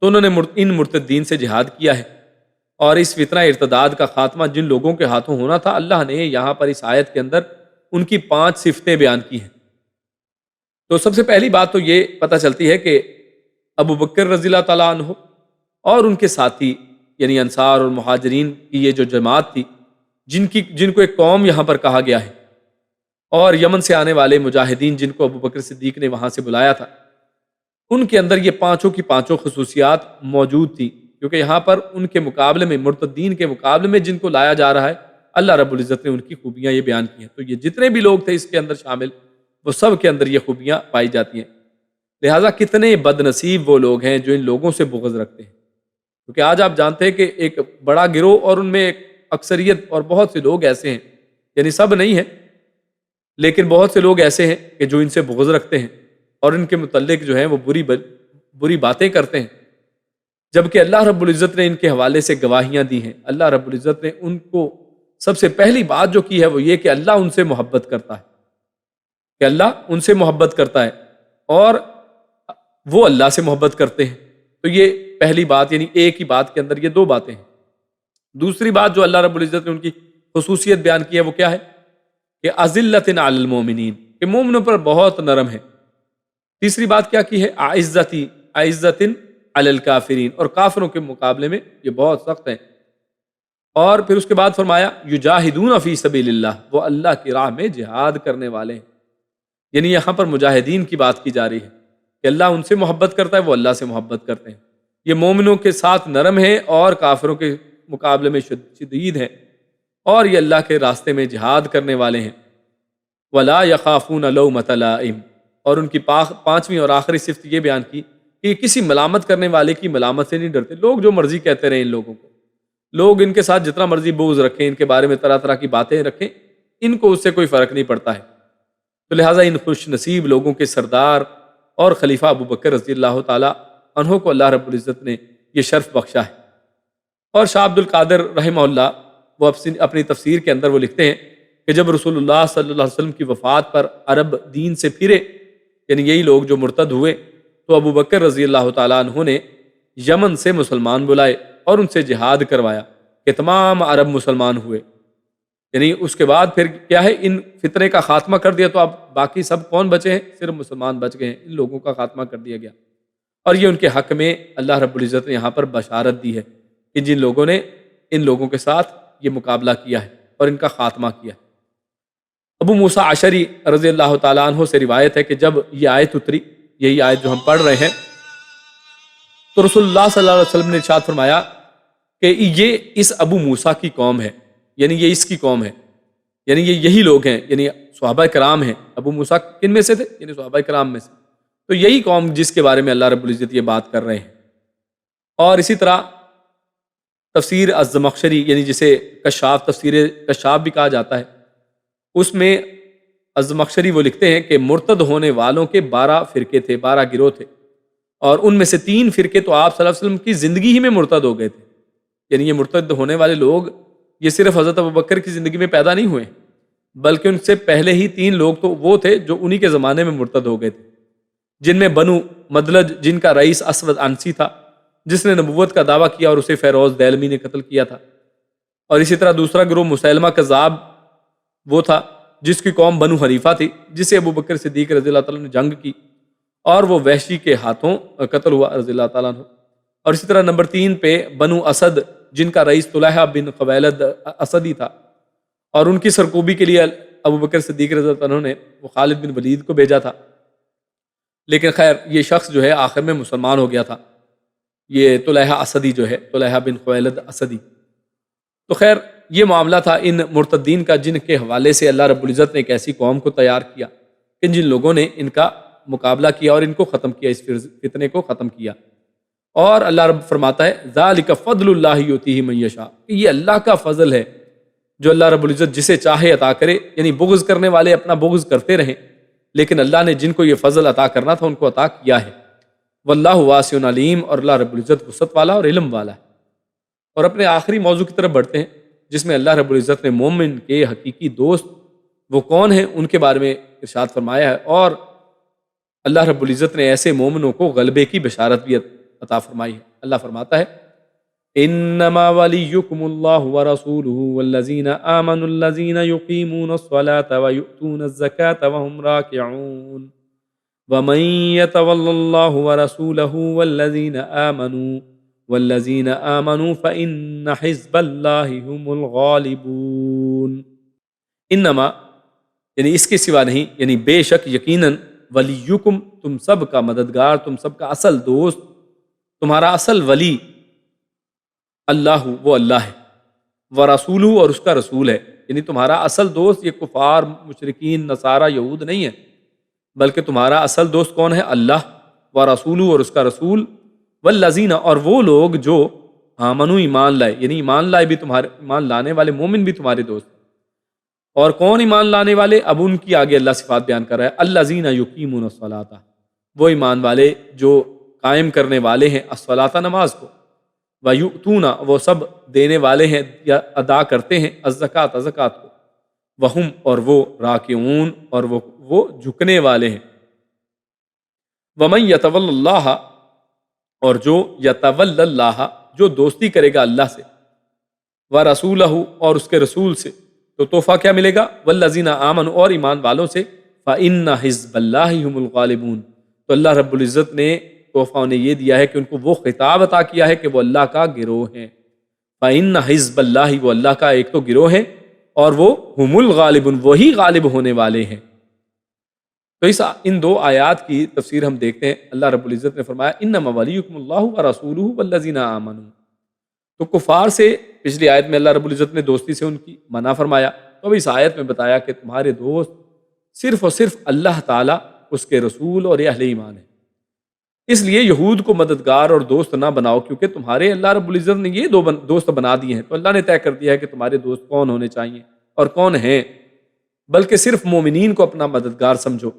S1: تو انہوں نے ان مرتدین سے جہاد کیا ہے، اور اس فتنہ ارتداد کا خاتمہ جن لوگوں کے ہاتھوں ہونا تھا، اللہ نے یہاں پر اس آیت کے اندر ان کی 5 صفتیں بیان کی ہیں۔ تو سب سے پہلی بات تو یہ پتہ چلتی ہے کہ ابو بکر رضی اللہ تعالیٰ عنہ اور ان کے ساتھی یعنی انصار اور مہاجرین کی یہ جو جماعت تھی، جن کو ایک قوم یہاں پر کہا گیا ہے، اور یمن سے آنے والے مجاہدین جن کو ابو بکر صدیق نے وہاں سے بلایا تھا، ان کے اندر یہ 5 کی 5 خصوصیات موجود تھی، کیونکہ یہاں پر ان کے مقابلے میں، مرتدین کے مقابلے میں جن کو لایا جا رہا ہے، اللہ رب العزت نے ان کی خوبیاں یہ بیان کی ہیں۔ تو یہ جتنے بھی لوگ تھے اس کے اندر شامل، وہ سب کے اندر یہ خوبیاں پائی جاتی ہیں۔ لہٰذا کتنے بد نصیب وہ لوگ ہیں جو ان لوگوں سے بغض رکھتے ہیں، کیونکہ آج آپ جانتے ہیں کہ ایک بڑا گروہ اور ان میں ایک اکثریت اور بہت سے لوگ ایسے ہیں، یعنی سب نہیں ہیں لیکن بہت سے لوگ ایسے ہیں کہ جو ان سے بغض رکھتے ہیں اور ان کے متعلق جو ہیں وہ بری باتیں کرتے ہیں، جبکہ اللہ رب العزت نے ان کے حوالے سے گواہیاں دی ہیں۔ اللہ رب العزت نے ان کو سب سے پہلی بات جو کی ہے وہ یہ کہ اللہ ان سے محبت کرتا ہے، کہ اللہ ان سے محبت کرتا ہے اور وہ اللہ سے محبت کرتے ہیں۔ تو یہ پہلی بات، یعنی ایک ہی بات کے اندر یہ 2 باتیں ہیں۔ دوسری بات جو اللہ رب العزت نے ان کی خصوصیت بیان کی ہے وہ کیا ہے کہ اذلۃ علی المؤمنین، کہ مومنوں پر بہت نرم ہے۔ تیسری بات کیا کی ہے؟ عزت علی الکافرین، اور کافروں کے مقابلے میں یہ بہت سخت ہیں۔ اور پھر اس کے بعد فرمایا یجاہدون فی سبیل اللہ، وہ اللہ کی راہ میں جہاد کرنے والے ہیں، یعنی یہاں پر مجاہدین کی بات کی جا رہی ہے کہ اللہ ان سے محبت کرتا ہے، وہ اللہ سے محبت کرتے ہیں۔ یہ مومنوں کے ساتھ نرم ہے اور کافروں کے مقابلے میں شدید ہے، اور یہ اللہ کے راستے میں جہاد کرنے والے ہیں۔ وَلَا يَخَافُونَ لَوْمَةَ لَائِمٍ، اور ان کی 5ویں اور آخری صفت یہ بیان کی کہ کسی ملامت کرنے والے کی ملامت سے نہیں ڈرتے۔ لوگ جو مرضی کہتے رہیں ان لوگوں کو، لوگ ان کے ساتھ جتنا مرضی بغض رکھیں، ان کے بارے میں طرح طرح کی باتیں رکھیں، ان کو اس سے کوئی فرق نہیں پڑتا ہے۔ تو لہٰذا ان خوش نصیب لوگوں کے سردار اور خلیفہ ابو بکر رضی اللہ تعالیٰ عنہ کو اللہ رب العزت نے یہ شرف بخشا ہے۔ اور شاہ عبد القادر رحمہ اللہ وہ اپنی تفسیر کے اندر وہ لکھتے ہیں کہ جب رسول اللہ صلی اللہ علیہ وسلم کی وفات پر عرب دین سے پھرے، یعنی یہی لوگ جو مرتد ہوئے، تو ابو بکر رضی اللہ تعالیٰ عنہ نے یمن سے مسلمان بلائے اور ان سے جہاد کروایا کہ تمام عرب مسلمان ہوئے۔ یعنی اس کے بعد پھر کیا ہے، ان فتنے کا خاتمہ کر دیا، تو اب باقی سب کون بچے ہیں؟ صرف مسلمان بچ گئے ہیں، ان لوگوں کا خاتمہ کر دیا گیا۔ اور یہ ان کے حق میں اللہ رب العزت نے یہاں پر بشارت دی ہے کہ جن لوگوں نے ان لوگوں کے ساتھ یہ مقابلہ کیا ہے اور ان کا خاتمہ کیا ہے۔ ابو موسیٰ اشعری رضی اللہ تعالیٰ عنہ سے روایت ہے کہ جب یہ آیت اتری، یہی آیت جو ہم پڑھ رہے ہیں، تو رسول اللہ صلی اللہ علیہ وسلم نے ارشاد فرمایا کہ یہ اس ابو موسیٰ کی قوم ہے، یعنی یہ اس کی قوم ہے، یعنی یہ یہی لوگ ہیں، یعنی صحابہ کرام ہیں۔ ابو موسیٰ کن میں سے تھے؟ یعنی صحابہ کرام میں سے۔ تو یہی قوم جس کے بارے میں اللہ رب العزت یہ بات کر رہے ہیں۔ اور اسی طرح تفسیر الزمخشری، یعنی جسے کشاف، تفسیر کشاف بھی کہا جاتا ہے، اس میں الزمخشری وہ لکھتے ہیں کہ مرتد ہونے والوں کے 12 فرقے تھے، 12 گروہ تھے، اور ان میں سے 3 فرقے تو آپ صلی اللہ علیہ وسلم کی زندگی ہی میں مرتد ہو گئے تھے۔ یعنی یہ مرتد ہونے والے لوگ یہ صرف حضرت ابوبکر کی زندگی میں پیدا نہیں ہوئے، بلکہ ان سے پہلے ہی 3 لوگ تو وہ تھے جو انہی کے زمانے میں مرتد ہو گئے تھے، جن میں بنو مدلج، جن کا رئیس اسود عنسی تھا، جس نے نبوت کا دعویٰ کیا اور اسے فیروز دیلمی نے قتل کیا تھا۔ اور اسی طرح دوسرا گروہ مسیلمہ کذاب وہ تھا جس کی قوم بنو حنیفہ تھی، جسے ابو بکر صدیق رضی اللہ تعالیٰ نے جنگ کی اور وہ وحشی کے ہاتھوں قتل ہوا رضی اللہ تعالیٰ عنہ۔ اور اسی طرح نمبر 3 پہ بنو اسد، جن کا رئیس طلحہ بن خویلد اسدی تھا، اور ان کی سرکوبی کے لیے ابو بکر صدیق رضی اللہ عنہ نے وہ خالد بن ولید کو بھیجا تھا، لیکن خیر یہ شخص جو ہے آخر میں مسلمان ہو گیا تھا، یہ طلحہ اسدی جو ہے، طلحہ بن خویلد اسدی۔ تو خیر یہ معاملہ تھا ان مرتدین کا، جن کے حوالے سے اللہ رب العزت نے ایک ایسی قوم کو تیار کیا کہ جن لوگوں نے ان کا مقابلہ کیا اور ان کو ختم کیا، اس فتنے کو ختم کیا۔ اور اللہ رب فرماتا ہے ذالک فضل اللہ یؤتیہ من یشاء، کہ یہ اللہ کا فضل ہے جو اللہ رب العزت جسے چاہے عطا کرے، یعنی بغض کرنے والے اپنا بغض کرتے رہیں، لیکن اللہ نے جن کو یہ فضل عطا کرنا تھا ان کو عطا کیا ہے۔ واللہ واسع علیم، اور اللہ رب العزت وسعت والا اور علم والا ہے۔ اور اپنے آخری موضوع کی طرف بڑھتے ہیں، جس میں اللہ رب العزت نے مومن کے حقیقی دوست وہ کون ہیں ان کے بارے میں ارشاد فرمایا ہے، اور اللہ رب العزت نے ایسے مومنوں کو غلبے کی بشارت بھی عطا فرمائی ہے۔ اللہ فرماتا ہے انما ولیکم اللہ ورسولہ والذین آمنوا الذین یقیمون الصلاة ویؤتون الزکاة وهم راکعون ومن یتول اللہ ورسولہ والذین آمنوا فإن حزب اللہ هم الغالبون۔ انما یعنی اس کے سوا نہیں، یعنی بے شک یقیناً، ولیکم تم سب کا مددگار، تم سب کا اصل دوست، تمہارا اصل ولی اللہ، وہ اللہ ہے، ورسولہ، اور اس کا رسول ہے۔ یعنی تمہارا اصل دوست یہ کفار، مشرکین، نصارہ، یہود نہیں ہے، بلکہ تمہارا اصل دوست کون ہے؟ اللہ، ورسولہ، اور اس کا رسول، والذین، اور وہ لوگ جو آمنو، ایمان لائے، یعنی ایمان لائے بھی تمہارے، ایمان لانے والے مومن بھی تمہارے دوست ہیں۔ اور کون ایمان لانے والے؟ اب ان کی آگے اللہ صفات بیان کر رہا ہے، الذین یقیمون الصلاۃ، وہ ایمان والے جو قائم کرنے والے ہیں الصلاۃ، نماز کو، ویؤتون، وہ سب دینے والے ہیں یا ادا کرتے ہیں، الزکاۃ، زکوٰۃ کو، وہم، اور وہ راکعون، اور وہ جھکنے والے ہیں، ومن یتول اللہ، اور جو یتول اللہ، جو دوستی کرے گا اللہ سے، ورسولہ، اور اس کے رسول سے، تو تحفہ کیا ملے گا؟ والذین آمنوا، اور ایمان والوں سے، فإن حزب اللہ هم الغالبون، تو اللہ رب العزت نے تحفہ انہیں یہ دیا ہے کہ ان کو وہ خطاب عطا کیا ہے کہ وہ اللہ کا گروہ ہے۔ فإن حزب اللہ، وہ اللہ کا ایک تو گروہ ہے، اور وہ هم الغالبون، وہی غالب ہونے والے ہیں۔ تو ان دو آیات کی تفسیر ہم دیکھتے ہیں۔ اللہ رب العزت نے فرمایا انما ولیکم اللہ ورسولہ والذین آمنوا، تو کفار سے پچھلی آیت میں اللہ رب العزت نے دوستی سے ان کی منع فرمایا، تو اب اس آیت میں بتایا کہ تمہارے دوست صرف اور صرف اللہ تعالیٰ، اس کے رسول اور اہل ایمان ہے۔ اس لیے یہود کو مددگار اور دوست نہ بناؤ، کیونکہ تمہارے اللہ رب العزت نے یہ دو دوست بنا دیے ہیں، تو اللہ نے طے کر دیا ہے کہ تمہارے دوست کون ہونے چاہیے اور کون ہیں، بلکہ صرف مومنین کو اپنا مددگار سمجھو،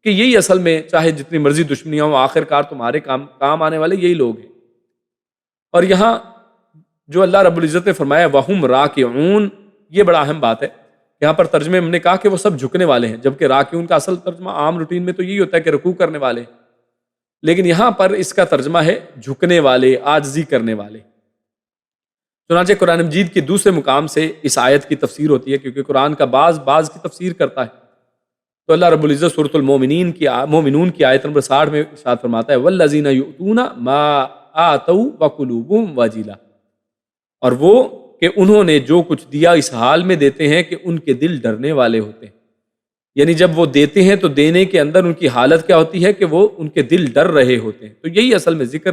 S1: کہ یہی اصل میں چاہے جتنی مرضی دشمنیاں ہوں، آخر کار تمہارے کام آنے والے یہی لوگ ہیں۔ اور یہاں جو اللہ رب العزت نے فرمایا وَهُمْ راکعون، یہ بڑا اہم بات ہے۔ یہاں پر ترجمے میں ہم نے کہا کہ وہ سب جھکنے والے ہیں، جبکہ راکعون کا اصل ترجمہ عام روٹین میں تو یہی ہوتا ہے کہ رکوع کرنے والے ہیں، لیکن یہاں پر اس کا ترجمہ ہے جھکنے والے، عاجزی کرنے والے۔ چنانچہ قرآن مجید کے دوسرے مقام سے اس آیت کی تفسیر ہوتی ہے، کیونکہ قرآن کا بعض کی تفسیر کرتا ہے، تو اللہ رب العزت سورۃ مومنون کی آیت نمبر 60 میں ارشاد فرماتا ہے والذین یؤتون ما آتوا وقلوبهم وجلہ، اور وہ کہ انہوں نے جو کچھ دیا اس حال میں دیتے ہیں کہ ان کے دل ڈرنے والے ہوتے ہیں۔ یعنی جب وہ دیتے ہیں تو دینے کے اندر ان کی حالت کیا ہوتی ہے کہ وہ ان کے دل ڈر رہے ہوتے ہیں۔ تو یہی اصل میں ذکر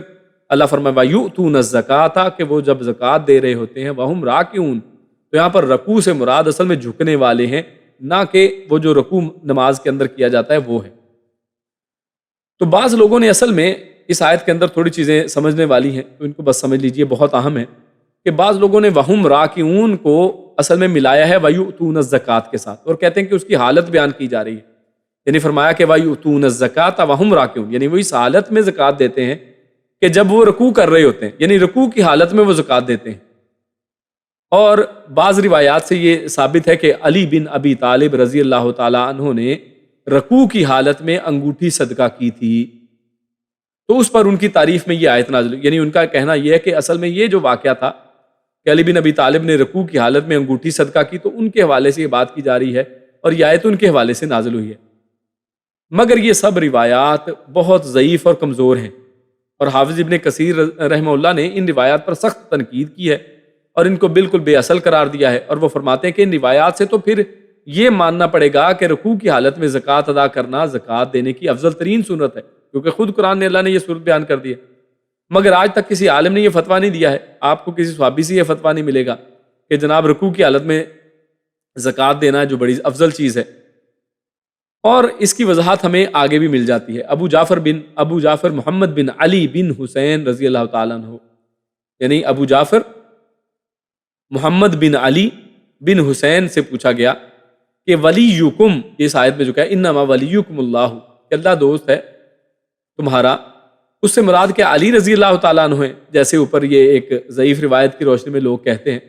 S1: اللہ فرمائے وَيُؤْتُونَ الزَّكَاةَ، کہ وہ جب زکوٰۃ دے رہے ہوتے ہیں، وَهُمْ راکعون، تو یہاں پر رکوع سے مراد اصل میں جھکنے والے ہیں، نہ کہ وہ جو رکوع نماز کے اندر کیا جاتا ہے وہ ہے۔ تو بعض لوگوں نے اصل میں اس آیت کے اندر تھوڑی چیزیں سمجھنے والی ہیں، تو ان کو بس سمجھ لیجئے، بہت اہم ہے کہ بعض لوگوں نے وَهُمْ راکعون کو اصل میں ملایا ہے وَيُؤْتُونَ الزَّكَاةَ کے ساتھ، اور کہتے ہیں کہ اس کی حالت بیان کی جا رہی ہے، یعنی فرمایا کہ وَيُؤْتُونَ الزَّكَاةَ وَهُمْ راکعون، یعنی وہ اس حالت میں زکوٰۃ دیتے ہیں کہ جب وہ رکوع کر رہے ہوتے ہیں، یعنی رکوع کی حالت میں وہ زکوٰۃ دیتے ہیں۔ اور بعض روایات سے یہ ثابت ہے کہ علی بن ابی طالب رضی اللہ تعالیٰ عنہ نے رکوع کی حالت میں انگوٹھی صدقہ کی تھی، تو اس پر ان کی تعریف میں یہ آیت نازل ہوئی۔ یعنی ان کا کہنا یہ ہے کہ اصل میں یہ جو واقعہ تھا کہ علی بن ابی طالب نے رکوع کی حالت میں انگوٹھی صدقہ کی، تو ان کے حوالے سے یہ بات کی جا رہی ہے اور یہ آیت ان کے حوالے سے نازل ہوئی ہے، مگر یہ سب روایات بہت ضعیف اور کمزور ہیں، اور حافظ ابن کثیر رحمہ اللہ نے ان روایات پر سخت تنقید کی ہے اور ان کو بالکل بے اصل قرار دیا ہے، اور وہ فرماتے ہیں کہ ان روایات سے تو پھر یہ ماننا پڑے گا کہ رکوع کی حالت میں زکوٰۃ ادا کرنا زکوٰۃ دینے کی افضل ترین صورت ہے، کیونکہ خود قرآن نے اللہ نے یہ صورت بیان کر دی ہے، مگر آج تک کسی عالم نے یہ فتویٰ نہیں دیا ہے، آپ کو کسی صحابی سے یہ فتویٰ نہیں ملے گا کہ جناب رکوع کی حالت میں زکوٰۃ دینا جو بڑی افضل چیز ہے۔ اور اس کی وضاحت ہمیں آگے بھی مل جاتی ہے، ابو جعفر محمد بن علی بن حسین رضی اللہ تعالیٰ عنہ، یعنی ابو جعفر محمد بن علی بن حسین سے پوچھا گیا کہ ولیکم، اس آیت میں جو کہا انما ولیکم اللہ، کہ اللہ دوست ہے تمہارا، اس سے مراد کہ علی رضی اللہ تعالیٰ عنہ ہیں، جیسے اوپر یہ ایک ضعیف روایت کی روشنی میں لوگ کہتے ہیں،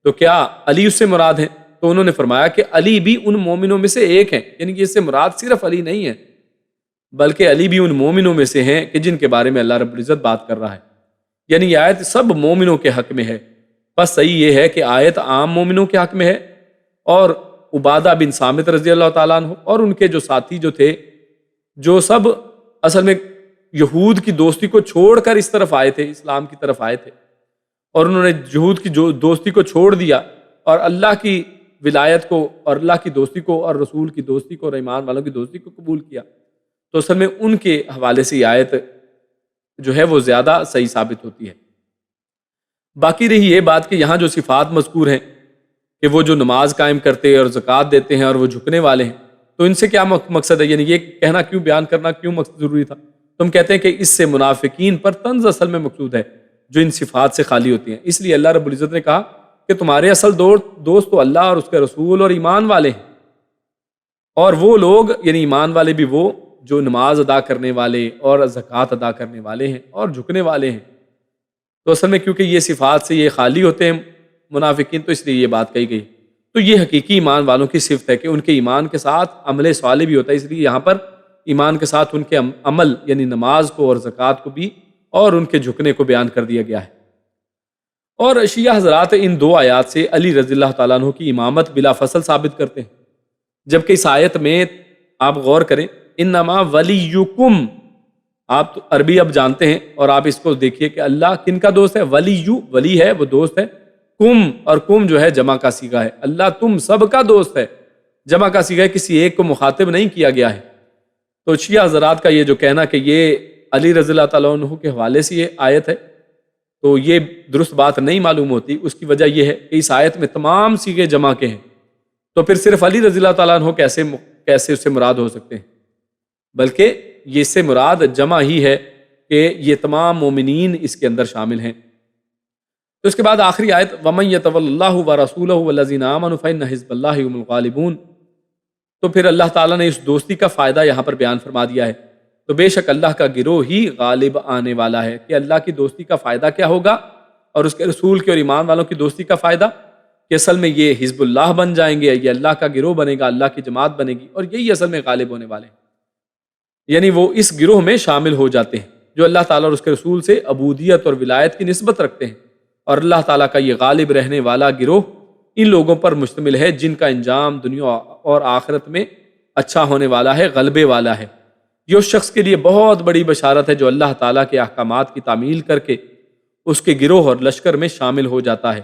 S1: تو کیا علی اس سے مراد ہیں؟ تو انہوں نے فرمایا کہ علی بھی ان مومنوں میں سے ایک ہیں، یعنی کہ اس سے مراد صرف علی نہیں ہے بلکہ علی بھی ان مومنوں میں سے ہیں کہ جن کے بارے میں اللہ رب العزت بات کر رہا ہے، یعنی یہ آیت سب مومنوں کے حق میں ہے۔ بس صحیح یہ ہے کہ آیت عام مومنوں کے حق میں ہے، اور عبادہ بن صامت رضی اللہ تعالیٰ عنہ اور ان کے جو ساتھی جو تھے، جو سب اصل میں یہود کی دوستی کو چھوڑ کر اس طرف آئے تھے، اسلام کی طرف آئے تھے، اور انہوں نے یہود کی دوستی کو چھوڑ دیا اور اللہ کی ولایت کو اور اللہ کی دوستی کو اور رسول کی دوستی کو اور ایمان والوں کی دوستی کو قبول کیا، تو اصل میں ان کے حوالے سے یہ آیت جو ہے وہ زیادہ صحیح ثابت ہوتی ہے۔ باقی رہی یہ بات کہ یہاں جو صفات مذکور ہیں کہ وہ جو نماز قائم کرتے اور زکوٰۃ دیتے ہیں اور وہ جھکنے والے ہیں، تو ان سے کیا مقصد ہے، یعنی یہ کہنا کیوں، بیان کرنا کیوں مقصد ضروری تھا؟ تم کہتے ہیں کہ اس سے منافقین پر طنز اصل میں مقصود ہے جو ان صفات سے خالی ہوتی ہیں، اس لیے اللہ رب العزت نے کہا کہ تمہارے اصل دوست تو اللہ اور اس کے رسول اور ایمان والے ہیں، اور وہ لوگ یعنی ایمان والے بھی وہ جو نماز ادا کرنے والے اور زکوٰۃ ادا کرنے والے ہیں اور جھکنے والے ہیں، تو اصل میں کیونکہ یہ صفات سے یہ خالی ہوتے ہیں منافقین، تو اس لیے یہ بات کہی گئی۔ تو یہ حقیقی ایمان والوں کی صفت ہے کہ ان کے ایمان کے ساتھ عمل صالح بھی ہوتا ہے، اس لیے یہاں پر ایمان کے ساتھ ان کے عمل یعنی نماز کو اور زکوٰۃ کو بھی اور ان کے جھکنے کو بیان کر دیا گیا ہے۔ اور شیعہ حضرات ان دو آیات سے علی رضی اللہ تعالیٰ عنہ کی امامت بلا فصل ثابت کرتے ہیں، جبکہ اس آیت میں آپ غور کریں انما ولیکم، آپ تو عربی اب جانتے ہیں اور آپ اس کو دیکھیے کہ اللہ کن کا دوست ہے، ولی ہے وہ دوست ہے، کم اور کم جو ہے جمع کا صیغہ ہے، اللہ تم سب کا دوست ہے، جمع کا صیغہ ہے، کسی ایک کو مخاطب نہیں کیا گیا ہے۔ تو شیعہ حضرات کا یہ جو کہنا کہ یہ علی رضی اللہ تعالیٰ عنہ کے حوالے سے یہ آیت ہے، تو یہ درست بات نہیں معلوم ہوتی۔ اس کی وجہ یہ ہے کہ اس آیت میں تمام صیغے جمع کے ہیں، تو پھر صرف علی رضی اللہ تعالیٰ عنہ کیسے اس سے مراد ہو سکتے ہیں، بلکہ یہ اس سے مراد جمع ہی ہے کہ یہ تمام مومنین اس کے اندر شامل ہیں۔ تو اس کے بعد آخری آیت وَمَن يَتَوَلَّ اللَّهُ وَرَسُولَهُ وَالَّذِينَ آمَنُوا فَإِنَّ حِزْبَ اللَّهِ هُمُ الْغَالِبُونَ، تو پھر اللہ تعالیٰ نے اس دوستی کا فائدہ یہاں پر بیان فرما دیا ہے، تو بے شک اللہ کا گروہ ہی غالب آنے والا ہے۔ کہ اللہ کی دوستی کا فائدہ کیا ہوگا اور اس کے رسول کے اور ایمان والوں کی دوستی کا فائدہ کہ اصل میں یہ حزب اللہ بن جائیں گے، یہ اللہ کا گروہ بنے گا، اللہ کی جماعت بنے گی، اور یہی اصل میں غالب ہونے والے ہیں، یعنی وہ اس گروہ میں شامل ہو جاتے ہیں جو اللہ تعالیٰ اور اس کے رسول سے عبودیت اور ولایت کی نسبت رکھتے ہیں، اور اللہ تعالیٰ کا یہ غالب رہنے والا گروہ ان لوگوں پر مشتمل ہے جن کا انجام دنیا اور آخرت میں اچھا ہونے والا ہے، غلبے والا ہے۔ یہ اس شخص کے لیے بہت بڑی بشارت ہے جو اللہ تعالیٰ کے احکامات کی تعمیل کر کے اس کے گروہ اور لشکر میں شامل ہو جاتا ہے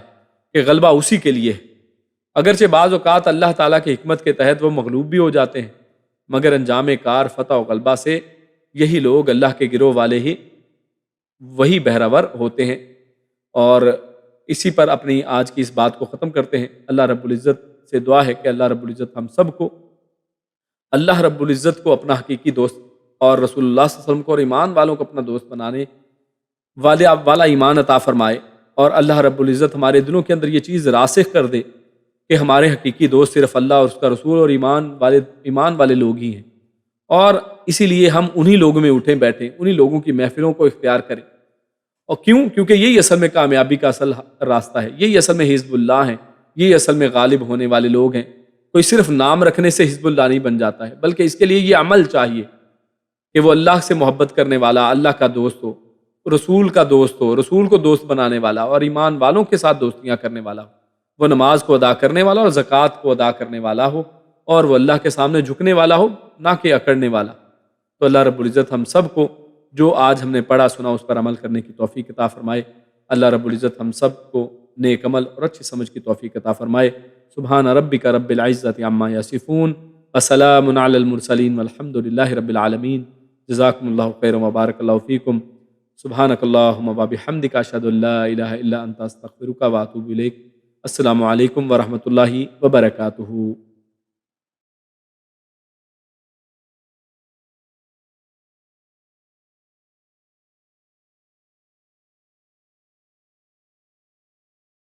S1: کہ غلبہ اسی کے لیے ہے۔ اگرچہ بعض اوقات اللہ تعالیٰ کی حکمت کے تحت وہ مغلوب بھی ہو جاتے ہیں، مگر انجام کار فتح و غلبہ سے یہی لوگ اللہ کے گروہ والے ہی وہی بہرور ہوتے ہیں۔ اور اسی پر اپنی آج کی اس بات کو ختم کرتے ہیں۔ اللہ رب العزت سے دعا ہے کہ اللہ رب العزت ہم سب کو اللہ رب العزت کو اپنا حقیقی دوست اور رسول اللہ صلی اللہ علیہ وسلم کو اور ایمان والوں کو اپنا دوست بنانے والا ایمان عطا فرمائے، اور اللہ رب العزت ہمارے دلوں کے اندر یہ چیز راسخ کر دے کہ ہمارے حقیقی دوست صرف اللہ اور اس کا رسول اور ایمان والے لوگ ہی ہیں، اور اسی لیے ہم انہی لوگوں میں اٹھیں بیٹھیں، انہی لوگوں کی محفلوں کو اختیار کریں۔ اور کیونکہ یہی اصل میں کامیابی کا اصل راستہ ہے، یہی اصل میں حزب اللہ ہیں، یہی اصل میں غالب ہونے والے لوگ ہیں۔ کوئی صرف نام رکھنے سے حزب اللہ نہیں بن جاتا ہے، بلکہ اس کے لیے یہ عمل چاہیے کہ وہ اللہ سے محبت کرنے والا، اللہ کا دوست ہو، رسول کا دوست ہو، رسول کو دوست بنانے والا، اور ایمان والوں کے ساتھ دوستیاں کرنے والا ہو، وہ نماز کو ادا کرنے والا اور زکوٰۃ کو ادا کرنے والا ہو، اور وہ اللہ کے سامنے جھکنے والا ہو، نہ کہ اکڑنے والا۔ تو اللہ رب العزت ہم سب کو جو آج ہم نے پڑھا سنا اس پر عمل کرنے کی توفیق عطا فرمائے۔ اللہ رب العزت ہم سب کو نیک عمل اور اچھی سمجھ کی توفیق عطا فرمائے۔ سبحان ربک رب العزت عما یصفون وسلام علی المرسلین والحمد للہ رب العالمین۔ جزاکم اللہ خیر وبارک اللہ فیکم۔ سبحانک اللہم وبحمدک اشہد ان لا الہ الا انت استغفرک واتوب الیک۔ السلام علیکم ورحمۃ اللہ وبرکاتہ۔